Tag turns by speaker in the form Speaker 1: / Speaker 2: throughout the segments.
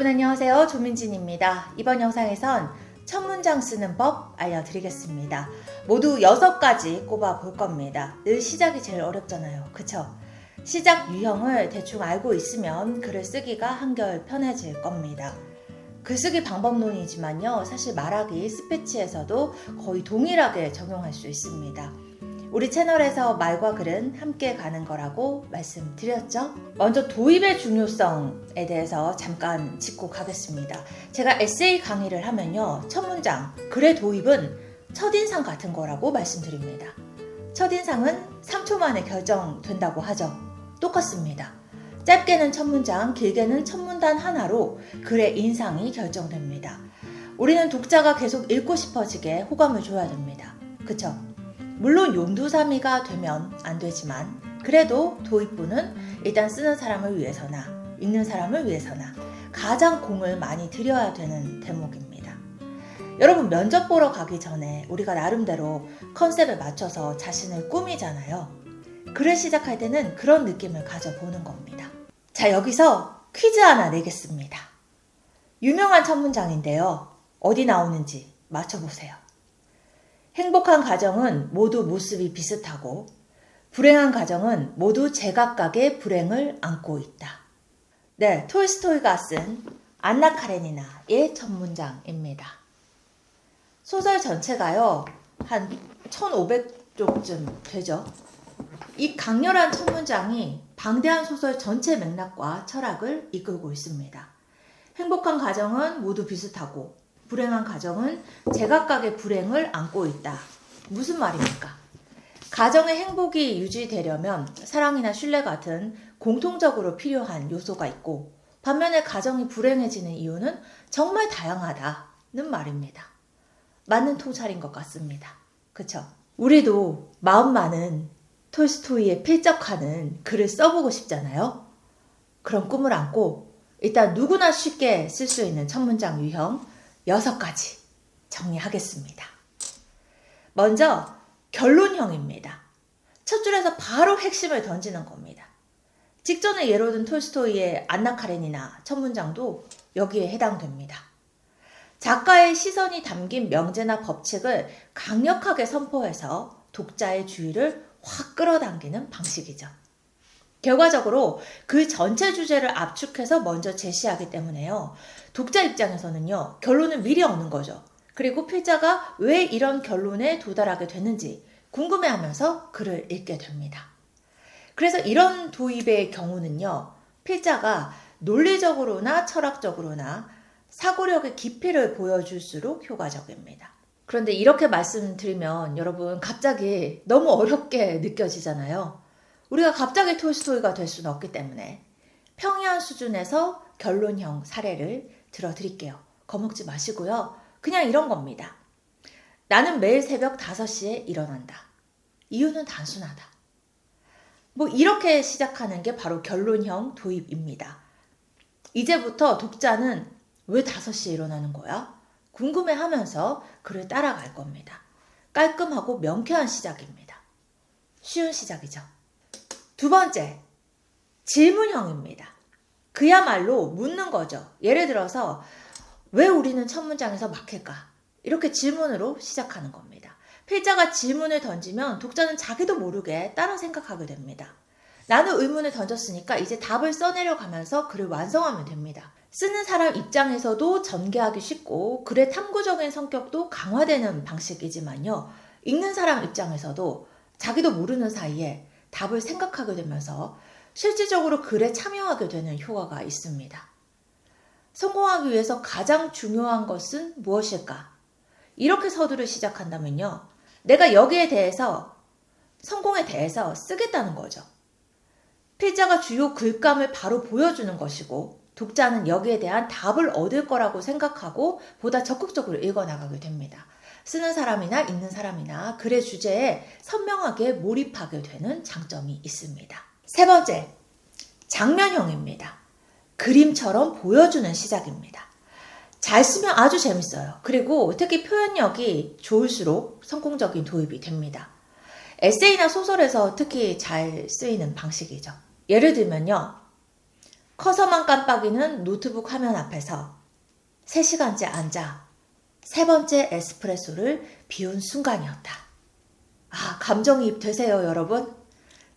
Speaker 1: 여러분 안녕하세요. 조민진입니다. 이번 영상에선 첫 문장 쓰는 법 알려드리겠습니다. 모두 6가지 꼽아 볼 겁니다. 늘 시작이 제일 어렵잖아요. 그쵸? 시작 유형을 대충 알고 있으면 글을 쓰기가 한결 편해질 겁니다. 글쓰기 방법론이지만요. 사실 말하기 스피치에서도 거의 동일하게 적용할 수 있습니다. 우리 채널에서 말과 글은 함께 가는 거라고 말씀드렸죠? 먼저 도입의 중요성에 대해서 잠깐 짚고 가겠습니다. 제가 에세이 강의를 하면요. 첫 문장, 글의 도입은 첫인상 같은 거라고 말씀드립니다. 첫인상은 3초 만에 결정된다고 하죠. 똑같습니다. 짧게는 첫 문장, 길게는 첫 문단 하나로 글의 인상이 결정됩니다. 우리는 독자가 계속 읽고 싶어지게 호감을 줘야 됩니다. 그쵸? 물론 용두사미가 되면 안 되지만 그래도 도입부는 일단 쓰는 사람을 위해서나 읽는 사람을 위해서나 가장 공을 많이 들여야 되는 대목입니다. 여러분 면접 보러 가기 전에 우리가 나름대로 컨셉에 맞춰서 자신을 꾸미잖아요. 글을 시작할 때는 그런 느낌을 가져보는 겁니다. 자, 여기서 퀴즈 하나 내겠습니다. 유명한 첫 문장인데요. 어디 나오는지 맞춰보세요. 행복한 가정은 모두 모습이 비슷하고 불행한 가정은 모두 제각각의 불행을 안고 있다. 네, 톨스토이가 쓴 안나 카레니나의 첫 문장입니다. 소설 전체가요, 한 1500쪽쯤 되죠. 이 강렬한 첫 문장이 방대한 소설 전체 맥락과 철학을 이끌고 있습니다. 행복한 가정은 모두 비슷하고 불행한 가정은 제각각의 불행을 안고 있다. 무슨 말입니까? 가정의 행복이 유지되려면 사랑이나 신뢰 같은 공통적으로 필요한 요소가 있고 반면에 가정이 불행해지는 이유는 정말 다양하다는 말입니다. 맞는 통찰인 것 같습니다. 그쵸? 우리도 마음 많은 톨스토이에 필적하는 글을 써보고 싶잖아요. 그런 꿈을 안고 일단 누구나 쉽게 쓸 수 있는 첫 문장 유형 6가지 정리하겠습니다. 먼저 결론형입니다. 첫 줄에서 바로 핵심을 던지는 겁니다. 직전에 예로 든 톨스토이의 안나 카레니나 첫 문장도 여기에 해당됩니다. 작가의 시선이 담긴 명제나 법칙을 강력하게 선포해서 독자의 주의를 확 끌어당기는 방식이죠. 결과적으로 그 전체 주제를 압축해서 먼저 제시하기 때문에요. 독자 입장에서는요. 결론을 미리 얻는 거죠. 그리고 필자가 왜 이런 결론에 도달하게 됐는지 궁금해하면서 글을 읽게 됩니다. 그래서 이런 도입의 경우는요. 필자가 논리적으로나 철학적으로나 사고력의 깊이를 보여줄수록 효과적입니다. 그런데 이렇게 말씀드리면 여러분 갑자기 너무 어렵게 느껴지잖아요. 우리가 갑자기 톨스토이가 될 수는 없기 때문에 평이한 수준에서 결론형 사례를 들어드릴게요. 겁먹지 마시고요. 그냥 이런 겁니다. 나는 매일 새벽 5시에 일어난다. 이유는 단순하다. 이렇게 시작하는 게 바로 결론형 도입입니다. 이제부터 독자는 왜 5시에 일어나는 거야? 궁금해하면서 글을 따라갈 겁니다. 깔끔하고 명쾌한 시작입니다. 쉬운 시작이죠. 두 번째, 질문형입니다. 그야말로 묻는 거죠. 예를 들어서 왜 우리는 첫 문장에서 막힐까? 이렇게 질문으로 시작하는 겁니다. 필자가 질문을 던지면 독자는 자기도 모르게 따라 생각하게 됩니다. 나는 의문을 던졌으니까 이제 답을 써내려가면서 글을 완성하면 됩니다. 쓰는 사람 입장에서도 전개하기 쉽고 글의 탐구적인 성격도 강화되는 방식이지만요. 읽는 사람 입장에서도 자기도 모르는 사이에 답을 생각하게 되면서 실질적으로 글에 참여하게 되는 효과가 있습니다. 성공하기 위해서 가장 중요한 것은 무엇일까? 이렇게 서두를 시작한다면요. 내가 여기에 대해서 성공에 대해서 쓰겠다는 거죠. 필자가 주요 글감을 바로 보여주는 것이고 독자는 여기에 대한 답을 얻을 거라고 생각하고 보다 적극적으로 읽어나가게 됩니다. 쓰는 사람이나 읽는 사람이나 글의 주제에 선명하게 몰입하게 되는 장점이 있습니다. 세 번째, 장면형입니다. 그림처럼 보여주는 시작입니다. 잘 쓰면 아주 재밌어요. 그리고 특히 표현력이 좋을수록 성공적인 도입이 됩니다. 에세이나 소설에서 특히 잘 쓰이는 방식이죠. 예를 들면요. 커서만 깜빡이는 노트북 화면 앞에서 3시간째 앉아 3번째 에스프레소를 비운 순간이었다. 아, 감정이입 되세요, 여러분?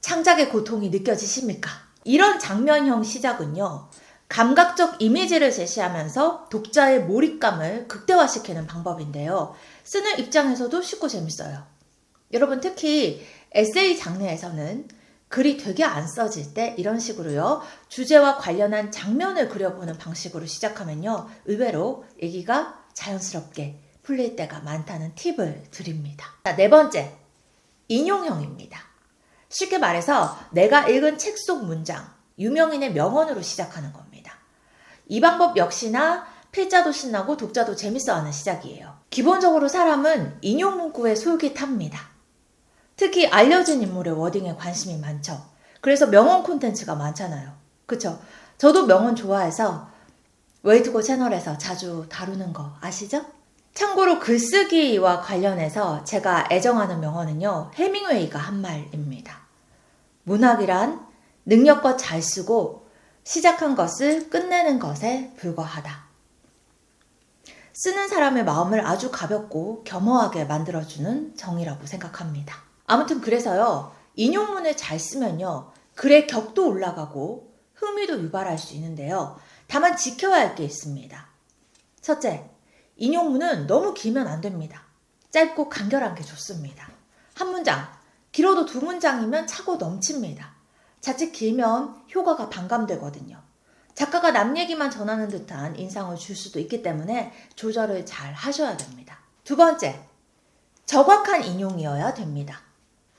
Speaker 1: 창작의 고통이 느껴지십니까? 이런 장면형 시작은요, 감각적 이미지를 제시하면서 독자의 몰입감을 극대화시키는 방법인데요. 쓰는 입장에서도 쉽고 재밌어요. 여러분, 특히 에세이 장르에서는 글이 되게 안 써질 때 이런 식으로요, 주제와 관련한 장면을 그려보는 방식으로 시작하면요, 의외로 얘기가 자연스럽게 풀릴 때가 많다는 팁을 드립니다. 자, 4번째, 인용형입니다. 쉽게 말해서 내가 읽은 책 속 문장, 유명인의 명언으로 시작하는 겁니다. 이 방법 역시나 필자도 신나고 독자도 재밌어하는 시작이에요. 기본적으로 사람은 인용 문구에 솔깃합니다. 특히 알려진 인물의 워딩에 관심이 많죠. 그래서 명언 콘텐츠가 많잖아요. 그쵸? 저도 명언 좋아해서 웨이트고 채널에서 자주 다루는 거 아시죠? 참고로 글쓰기와 관련해서 제가 애정하는 명언은요, 해밍웨이가 한 말입니다. 문학이란 능력껏 잘 쓰고 시작한 것을 끝내는 것에 불과하다. 쓰는 사람의 마음을 아주 가볍고 겸허하게 만들어주는 정의라고 생각합니다. 아무튼 그래서요, 인용문을 잘 쓰면요, 글의 격도 올라가고 흥미도 유발할 수 있는데요. 다만 지켜야 할 게 있습니다. 첫째, 인용문은 너무 길면 안 됩니다. 짧고 간결한 게 좋습니다. 한 문장, 길어도 2문장이면 차고 넘칩니다. 자칫 길면 효과가 반감되거든요. 작가가 남 얘기만 전하는 듯한 인상을 줄 수도 있기 때문에 조절을 잘 하셔야 됩니다. 2번째, 정확한 인용이어야 됩니다.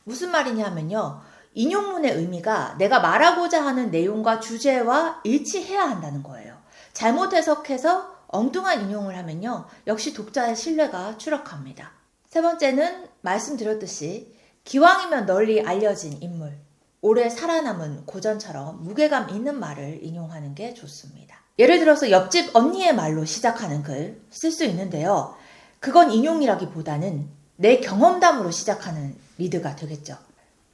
Speaker 1: 무슨 말이냐면요, 인용문의 의미가 내가 말하고자 하는 내용과 주제와 일치해야 한다는 거예요. 잘못 해석해서 엉뚱한 인용을 하면요, 역시 독자의 신뢰가 추락합니다. 3번째는 말씀드렸듯이 기왕이면 널리 알려진 인물, 오래 살아남은 고전처럼 무게감 있는 말을 인용하는 게 좋습니다. 예를 들어서 옆집 언니의 말로 시작하는 글 쓸 수 있는데요. 그건 인용이라기보다는 내 경험담으로 시작하는 리드가 되겠죠.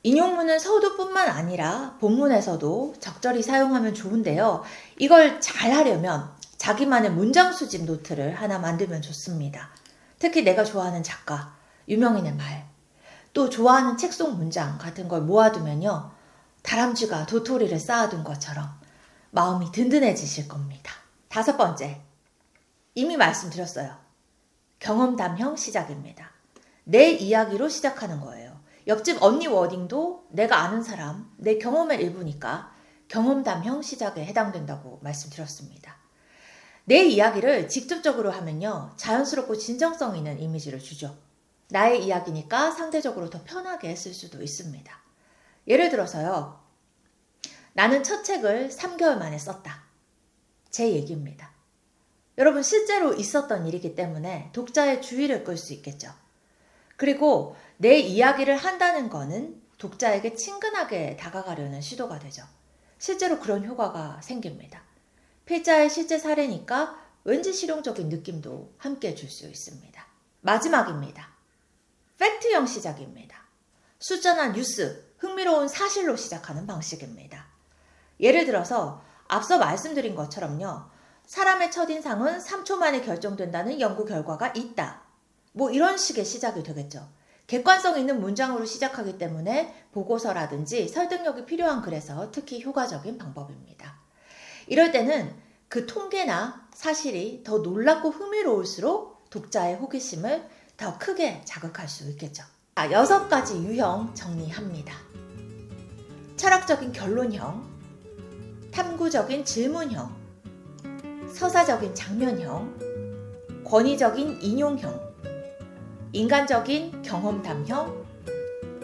Speaker 1: 인용문은 서두뿐만 아니라 본문에서도 적절히 사용하면 좋은데요. 이걸 잘 하려면 자기만의 문장 수집 노트를 하나 만들면 좋습니다. 특히 내가 좋아하는 작가, 유명인의 말, 또 좋아하는 책 속 문장 같은 걸 모아두면요, 다람쥐가 도토리를 쌓아둔 것처럼 마음이 든든해지실 겁니다. 5번째, 이미 말씀드렸어요. 경험담형 시작입니다. 내 이야기로 시작하는 거예요. 옆집 언니 워딩도 내가 아는 사람, 내 경험의 일부니까 경험담형 시작에 해당된다고 말씀드렸습니다. 내 이야기를 직접적으로 하면요, 자연스럽고 진정성 있는 이미지를 주죠. 나의 이야기니까 상대적으로 더 편하게 쓸 수도 있습니다. 예를 들어서요, 나는 첫 책을 3개월 만에 썼다. 제 얘기입니다. 여러분, 실제로 있었던 일이기 때문에 독자의 주의를 끌 수 있겠죠. 그리고 내 이야기를 한다는 거는 독자에게 친근하게 다가가려는 시도가 되죠. 실제로 그런 효과가 생깁니다. 필자의 실제 사례니까 왠지 실용적인 느낌도 함께 줄 수 있습니다. 마지막입니다. 팩트형 시작입니다. 숫자나 뉴스, 흥미로운 사실로 시작하는 방식입니다. 예를 들어서 앞서 말씀드린 것처럼요, 사람의 첫인상은 3초 만에 결정된다는 연구 결과가 있다. 뭐 이런 식의 시작이 되겠죠. 객관성 있는 문장으로 시작하기 때문에 보고서라든지 설득력이 필요한 글에서 특히 효과적인 방법입니다. 이럴 때는 그 통계나 사실이 더 놀랍고 흥미로울수록 독자의 호기심을 더 크게 자극할 수 있겠죠. 6가지 유형 정리합니다. 철학적인 결론형, 탐구적인 질문형, 서사적인 장면형, 권위적인 인용형, 인간적인 경험담형,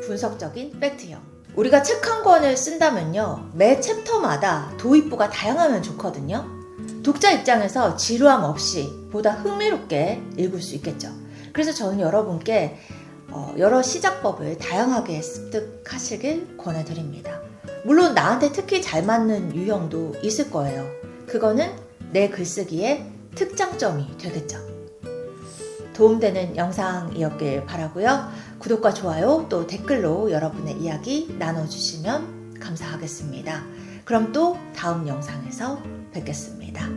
Speaker 1: 분석적인 팩트형. 우리가 책 한 권을 쓴다면요, 매 챕터마다 도입부가 다양하면 좋거든요. 독자 입장에서 지루함 없이 보다 흥미롭게 읽을 수 있겠죠. 그래서 저는 여러분께 여러 시작법을 다양하게 습득하시길 권해드립니다. 물론 나한테 특히 잘 맞는 유형도 있을 거예요. 그거는 내 글쓰기의 특장점이 되겠죠. 도움되는 영상이었길 바라고요. 구독과 좋아요 또 댓글로 여러분의 이야기 나눠주시면 감사하겠습니다. 그럼 또 다음 영상에서 뵙겠습니다.